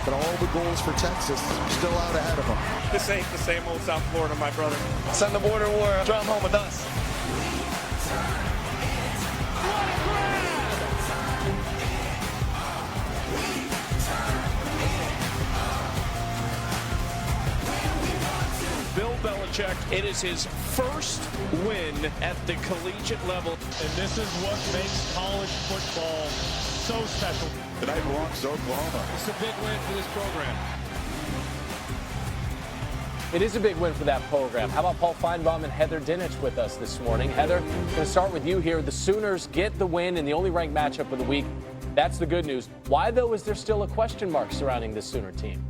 but all the goals for Texas still out ahead of them. This ain't the same old South Florida, my brother. Send the border war, drum home with us. Bill Belichick, it is his first win at the collegiate level. And this is what makes college football so special. Tonight belongs to Oklahoma. It's a big win for this program. It is a big win for that program. How about Paul Finebaum and Heather Dinich with us this morning? Heather, I'm going to start with you here. The Sooners get the win in the only ranked matchup of the week. That's the good news. Why, though, is there still a question mark surrounding this Sooner team?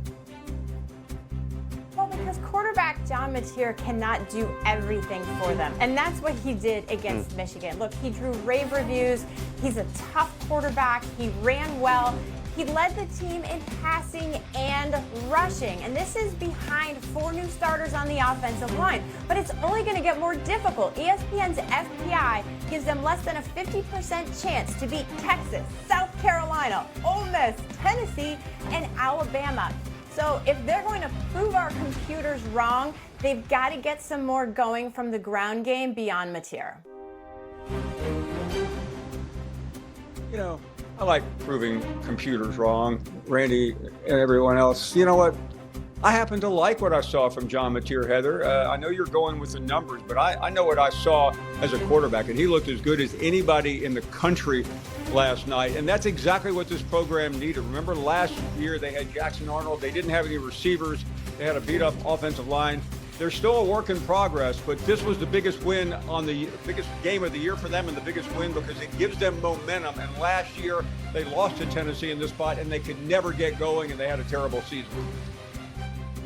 Well, because quarterback John Mateer cannot do everything for them. And that's what he did against Michigan. Look, he drew rave reviews. He's a tough quarterback. He ran well. He led the team in passing and rushing. And this is behind 4 new starters on the offensive line. But it's only going to get more difficult. ESPN's FPI gives them less than a 50% chance to beat Texas, South Carolina, Ole Miss, Tennessee, and Alabama. So if they're going to prove our computers wrong, they've got to get some more going from the ground game beyond Mateer. You know, I like proving computers wrong, Randy and everyone else. You know what? I happen to like what I saw from John Mateer, Heather. I know you're going with the numbers, but I know what I saw as a quarterback, and he looked as good as anybody in the country last night, and that's exactly what this program needed. Remember last year they had Jackson Arnold. They didn't have any receivers. They had a beat-up offensive line. They're still a work in progress, but this was the biggest win on the biggest game of the year for them and the biggest win because it gives them momentum. And last year they lost to Tennessee in this spot, and they could never get going, and they had a terrible season.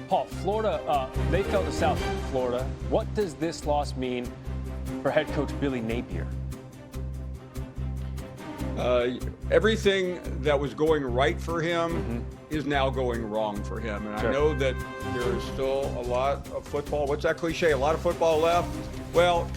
Paul, Florida, they fell to South Florida. What does this loss mean for head coach Billy Napier? Everything that was going right for him is now going wrong for him. And I know that there is still a lot of football. What's that cliche? A lot of football left? Well,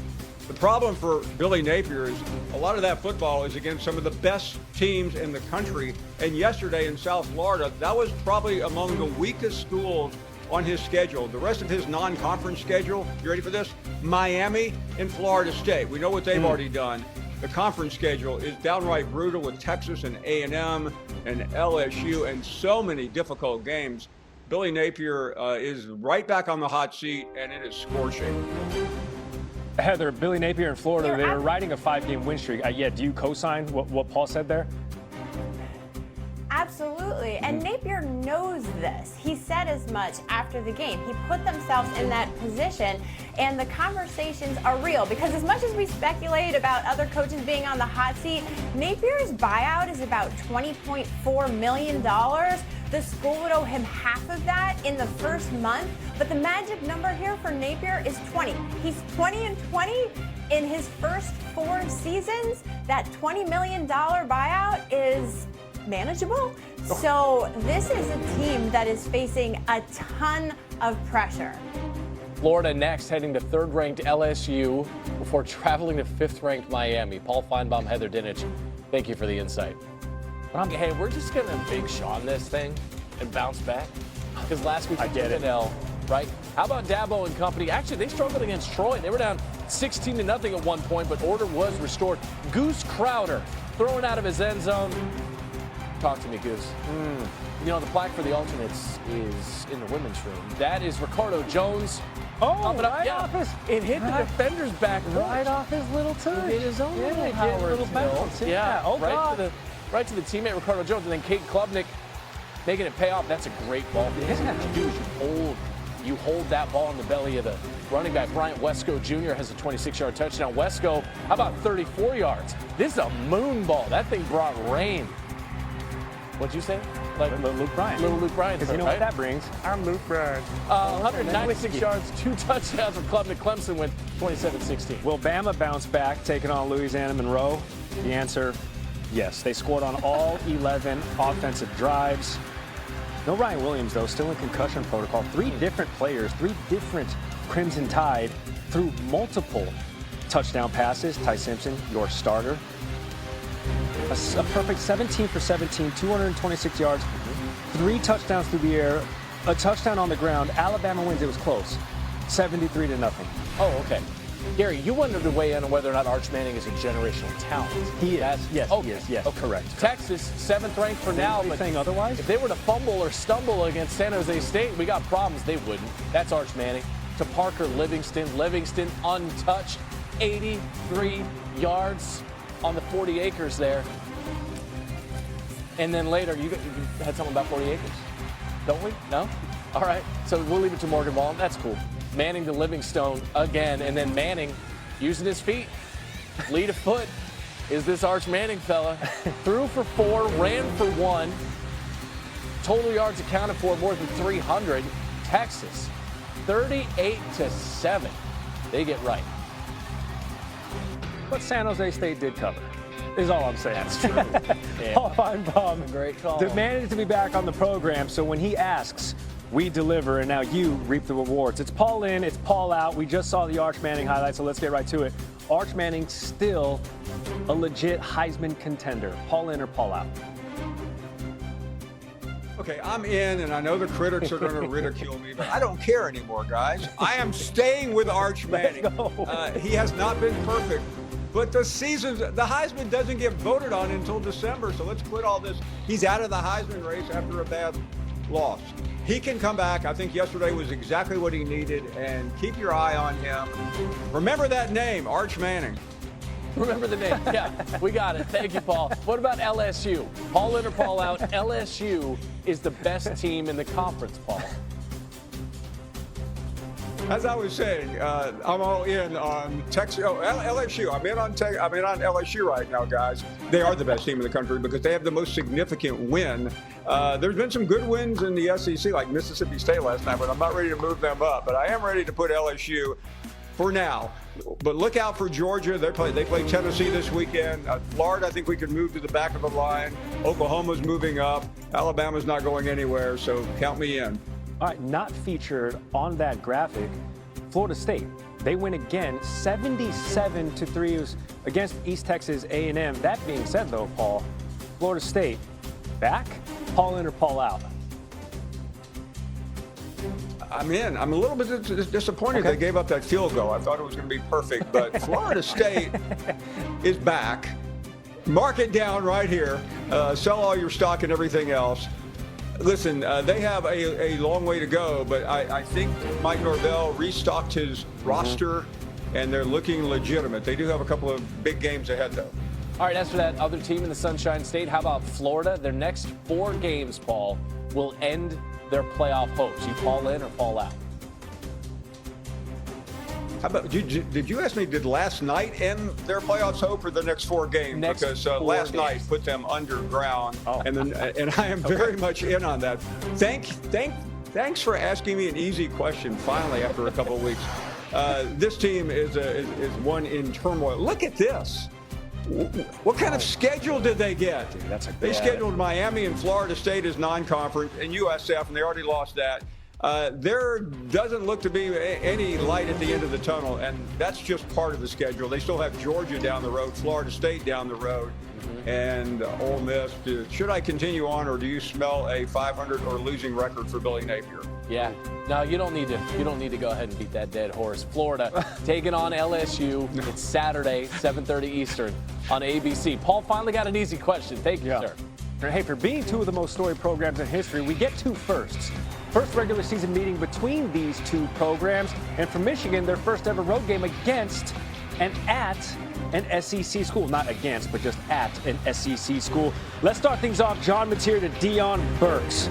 the problem for Billy Napier is a lot of that football is against some of the best teams in the country. And yesterday in South Florida, that was probably among the weakest schools on his schedule. The rest of his non-conference schedule, you ready for this? Miami and Florida State. We know what they've already done. The conference schedule is downright brutal with Texas and A&M and LSU and so many difficult games. Billy Napier is right back on the hot seat, and it is scorching. Heather, Billy Napier in Florida, they were riding a 5-game win streak. Do you co-sign what Paul said there? Absolutely. And Napier knows this. He said as much after the game. He put themselves in that position, and the conversations are real because as much as we speculate about other coaches being on the hot seat, Napier's buyout is about $20.4 million. The school would owe him half of that in the first month, but the magic number here for Napier is 20. He's 20-20 in his first 4 seasons. That $20 million buyout is manageable. So this is a team that is facing a ton of pressure. Florida next, heading to 3rd-ranked LSU before traveling to 5th-ranked Miami. Paul Finebaum, Heather Dinich, thank you for the insight. Hey, we're just going to Big Sean this thing and bounce back because last week we took an L, right? How about Dabo and company? Actually, they struggled against Troy. They were down 16-0 at one point, but order was restored. Goose Crowder throwing out of his end zone. Talk to me, Goose. You know, the plaque for the alternates is in the women's room. That is Ricardo Jones. Off his... It hit the defender's back. Right off his little toe. It hit his own little bounce. Right to the teammate, Ricardo Jones. And then Kate Klubnik making it pay off. That's a great ball. What you have to do is you hold that ball in the belly of the running back. Bryant Wesco Jr. has a 26-yard touchdown. Wesco, how about 34 yards? This is a moon ball. That thing brought rain. What'd you say? Like little Luke Bryan. Little Luke Bryan. Because you know what that brings? I'm Luke Bryan. 196 yards, 2 touchdowns for Klubnik. Clemson went 27-16. Will Bama bounce back, taking on Louisiana Monroe? The answer, yes. They scored on all 11 offensive drives. No Ryan Williams, though, still in concussion protocol. 3 different players, 3 different Crimson Tide threw multiple touchdown passes. Ty Simpson, your starter. a perfect 17 for 17, 226 yards, 3 touchdowns through the air, a touchdown on the ground. Alabama wins. It was close, 73-0. Oh, okay. Gary, you wanted to weigh in on whether or not Arch Manning is a generational talent. He is. Yes, okay. he is. Yes, okay. Correct. Texas, 7th ranked for now. But saying otherwise? If they were to fumble or stumble against San Jose State, we got problems. They wouldn't. That's Arch Manning. To Parker Livingston. Livingston untouched, 83 yards on the 40 acres there. And then later, you had something about 40 acres. Don't we? No? All right. So we'll leave it to Morgan Wallen. That's cool. Manning to Livingstone again, and then Manning using his feet, lead of foot. Is this Arch Manning fella? Threw for 4, ran for 1. Total yards accounted for more than 300. Texas, 38-7. They get right. But San Jose State did cover, is all I'm saying. That's true. Yeah. Paul Finebaum, Great call. demanded to be back on the program, so when he asks, we deliver, and now you reap the rewards. It's Paul in, it's Paul out. We just saw the Arch Manning highlight, so let's get right to it. Arch Manning still a legit Heisman contender. Paul in or Paul out? Okay, I'm in, and I know the critics are going to ridicule me, but I don't care anymore, guys. I am staying with Arch Manning. He has not been perfect, but the Heisman doesn't get voted on until December, so let's quit all this. He's out of the Heisman race after a bad loss. He can come back. I think yesterday was exactly what he needed, and keep your eye on him. Remember that name, Arch Manning. Remember the name. Yeah, we got it. Thank you, Paul. What about LSU? Paul in or Paul out? LSU is the best team in the conference, Paul. As I was saying, I'm all in on Texas. Oh, LSU. I'm in on LSU right now, guys. They are the best team in the country because they have the most significant win. There's been some good wins in the SEC, like Mississippi State last night, but I'm not ready to move them up. But I am ready to put LSU for now. But look out for Georgia. They play Tennessee this weekend. Florida, I think we could move to the back of the line. Oklahoma's moving up. Alabama's not going anywhere, so count me in. All right, not featured on that graphic, Florida State. They win again, 77-3 against East Texas A&M. That being said, though, Paul, Florida State back? Paul in or Paul out? I'm in. I'm a little bit disappointed they gave up that field goal. I thought it was going to be perfect, but Florida State is back. Mark it down right here. Sell all your stock and everything else. Listen, they have a long way to go, but I think Mike Norvell restocked his roster, and they're looking legitimate. They do have a couple of big games ahead, though. All right, as for that other team in the Sunshine State, how about Florida? Their next 4 games, Paul, will end their playoff hopes. You Paul in or Paul out? How about did you ask me, did last night end their playoffs hope or the next 4 games? Because last night put them underground, and I am very much in on that. Thanks for asking me an easy question finally after a couple of weeks. This team is one in turmoil. Look at this. What kind of schedule did they get? They scheduled Miami and Florida State as non-conference and USF, and they already lost that. There doesn't look to be any light at the end of the tunnel, and that's just part of the schedule. They still have Georgia down the road, Florida State down the road, and Ole Miss. Should I continue on, or do you smell a 500 or losing record for Billy Napier? Yeah. No, you don't need to. You don't need to go ahead and beat that dead horse. Florida taking on LSU. It's Saturday, 7:30 Eastern on ABC. Paul finally got an easy question. Thank you, sir. Hey, for being 2 of the most storied programs in history, we get 2 firsts. First regular season meeting between these 2 programs, and for Michigan, their first ever road game against and at an SEC school. Not against, but just at an SEC school. Let's start things off. John Mateer to Deion Burks.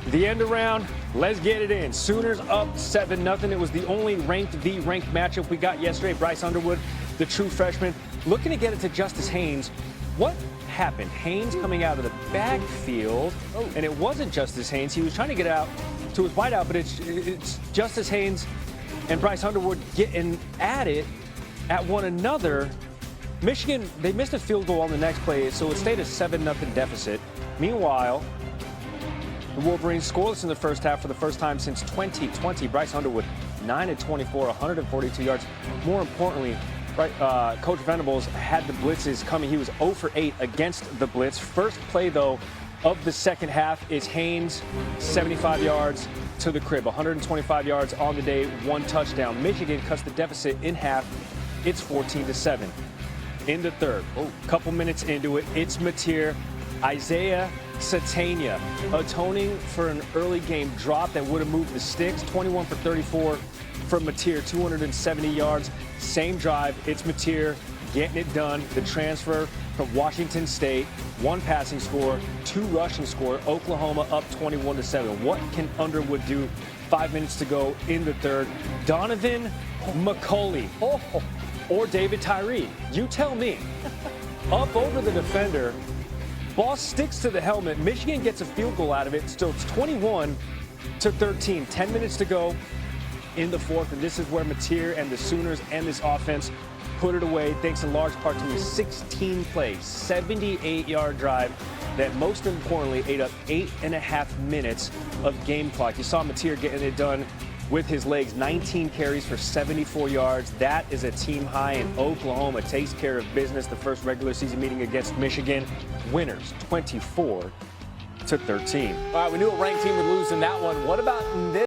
The end around, let's get it in. Sooners up 7-0. It was the only ranked matchup we got yesterday. Bryce Underwood, the true freshman, looking to get it to Justice Haynes. What happened? Haynes coming out of the backfield, and it wasn't Justice Haynes. He was trying to get out to his wideout, but it's Justice Haynes and Bryce Underwood getting at it at one another. Michigan, they missed a field goal on the next play, so it stayed a 7-0 deficit. Meanwhile, the Wolverines scoreless in the first half for the first time since 2020. Bryce Underwood, 9-24, 142 yards. More importantly, right, Coach Venables had the blitzes coming. He was 0 for 8 against the blitz. First play, though, of the second half is Haynes, 75 yards to the crib, 125 yards on the day, 1 touchdown. Michigan cuts the deficit in half. It's 14-7. In the third, couple minutes into it, it's Mateer, Isaiah Satania, atoning for an early game drop that would have moved the sticks. 21 for 34 from Mateer, 270 yards. Same drive, it's Mateer getting it done. The transfer from Washington State, 1 passing score, 2 rushing score. Oklahoma up 21-7. What can Underwood do? 5 minutes to go in the third. Donovan McCulley or David Tyree, you tell me. Up over the defender, ball sticks to the helmet. Michigan gets a field goal out of it. Still, it's 21-13. 10 minutes to go in the fourth, and this is where Mateer and the Sooners and this offense put it away, thanks in large part to a 16-play, 78-yard drive that most importantly ate up 8.5 minutes of game clock. You saw Mateer getting it done with his legs, 19 carries for 74 yards. That is a team high, and Oklahoma takes care of business. The first regular season meeting against Michigan, winners 24-13. All right, we knew a ranked team would lose in that one. What about in this?